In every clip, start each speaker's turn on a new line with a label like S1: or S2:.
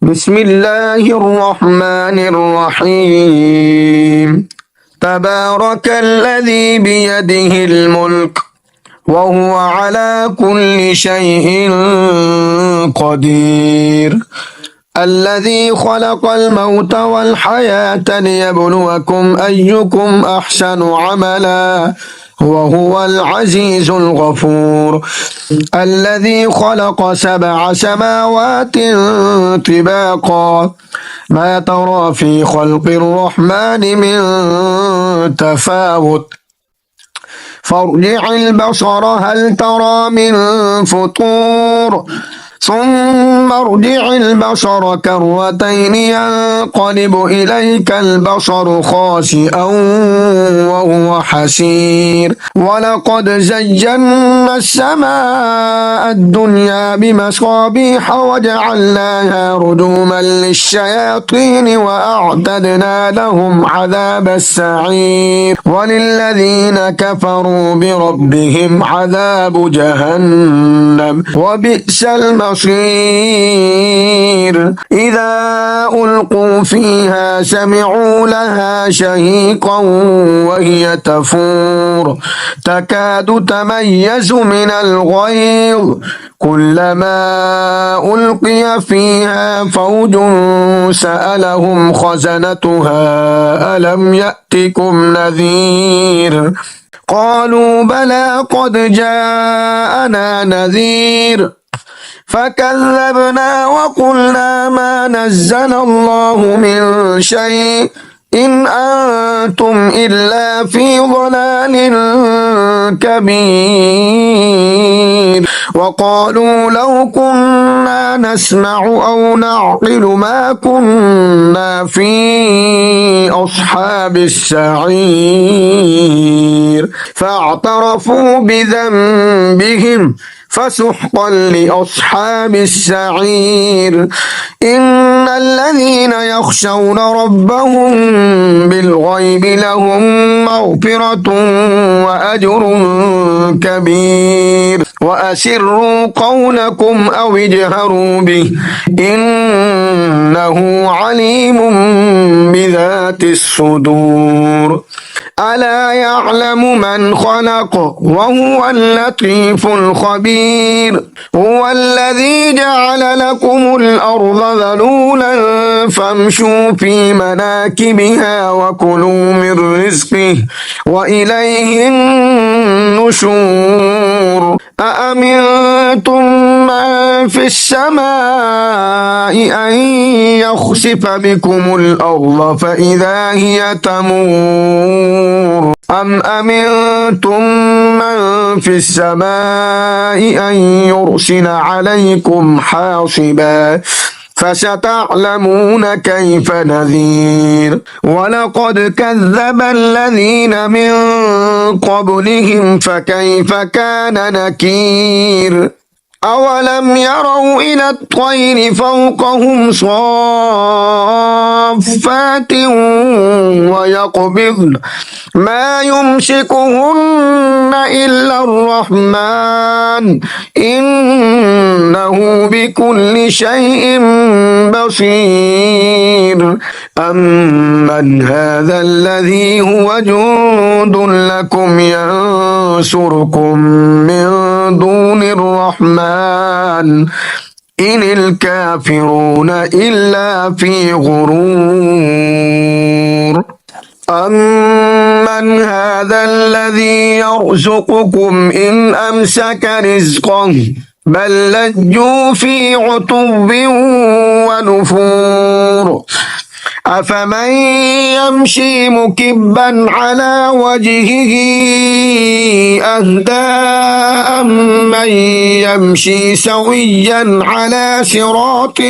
S1: بسم الله الرحمن الرحيم. تبارك الذي بيده الملك وهو على كل شيء قدير. الذي خلق الموت والحياة ليبلوكم أيكم أحسن عملا وهو العزيز الغفور. الذي خلق 7 سماوات طباقا ما ترى في خلق الرحمن من تفاوت فارجع البصر هل ترى من فطور ثم ارجع البصر كرتين ينقلب إليك البصر خاسئا وهو حسير. ولقد زينا السماء الدنيا بمصابيح وجعلناها رجوما للشياطين وأعتدنا لهم عذاب السعير. وللذين كفروا بربهم عذاب جهنم وبئس المصير. إذا ألقوا فيها سمعوا لها شهيقا وهي تفور تكاد تميز من الغيظ كلما ألقي فيها فوج سألهم خزنتها ألم يأتكم نذير قالوا بلى قد جاءنا نذير فكذبنا وقلنا ما نزل الله من شيء إن أنتم إلا في ضلال كبير. وقالوا لو كنا نسمع أو نعقل ما كنا في أصحاب السعير فاعترفوا بذنبهم فسحقا لأصحاب السعير. إن الذين يخشون ربهم بالغيب لهم مغفرة وأجر كبير. وأسروا قولكم أو اجهروا به إنه عليم بذات الصدور. ألا يعلم من خلق وهو اللطيف الخبير. هو الذي جعل لكم الأرض ذلولا فامشوا في مناكبها وكلوا من رزقه وإليه النشور. أأمنتم من في السماء أن يخسف بكم الأرض فإذا هي تمور أم أمنتم من في السماء أن يرسل عليكم حاصبا فستعلمون كيف نذير. ولقد كذب الذين من قبلهم فكيف كان نكير. أولم يروا إلى الطير فوقهم صافات ويقبضن ما يمسكهن إلا الرحمن إنه بكل شيء بصير. أمن هذا الذي هو جند لكم ينصركم من دون الرحمن إن الكافرون إلا في غرور. أمن هذا الذي يرزقكم إن أمسك رزقه بل لجوا في عتب ونفور. أفمن يمشي مكبا على وجهه أهدى أمن يمشي سويا على صراط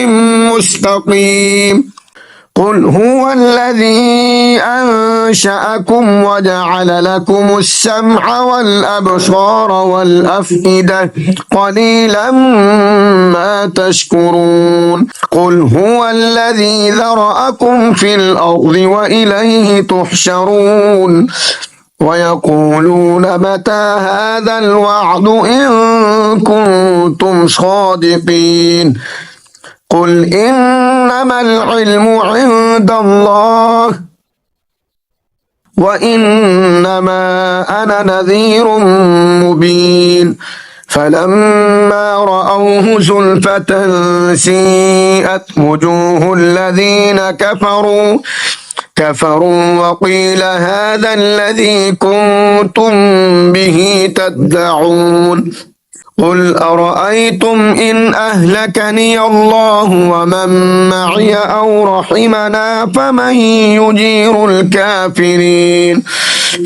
S1: مستقيم. قل هو الذي أنشأكم وجعل لكم السمع والأبصار والأفئدة قليلا ما تشكرون. قل هو الذي ذرأكم في الأرض وإليه تحشرون. ويقولون متى هذا الوعد إن كنتم صادقين. قل إن إنما العلم عند الله وإنما أنا نذير مبين فلما رأوه زلفة سيئت وجوه الذين كفروا وقيل هذا الذي كنتم به تدعون قل أرأيتم إن أهلكني الله ومن معي أو رحمنا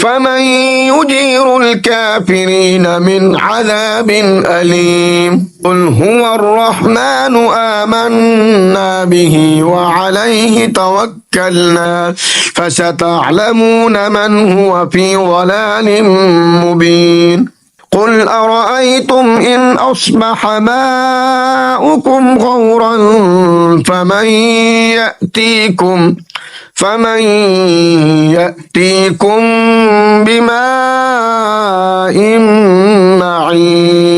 S1: فمن يجير الكافرين من عذاب أليم قل هو الرحمن آمنا به وعليه توكلنا فستعلمون من هو في ضلال مبين قل أرأيتم إن أصبح ماؤكم غورا فمن يأتيكم بماء معين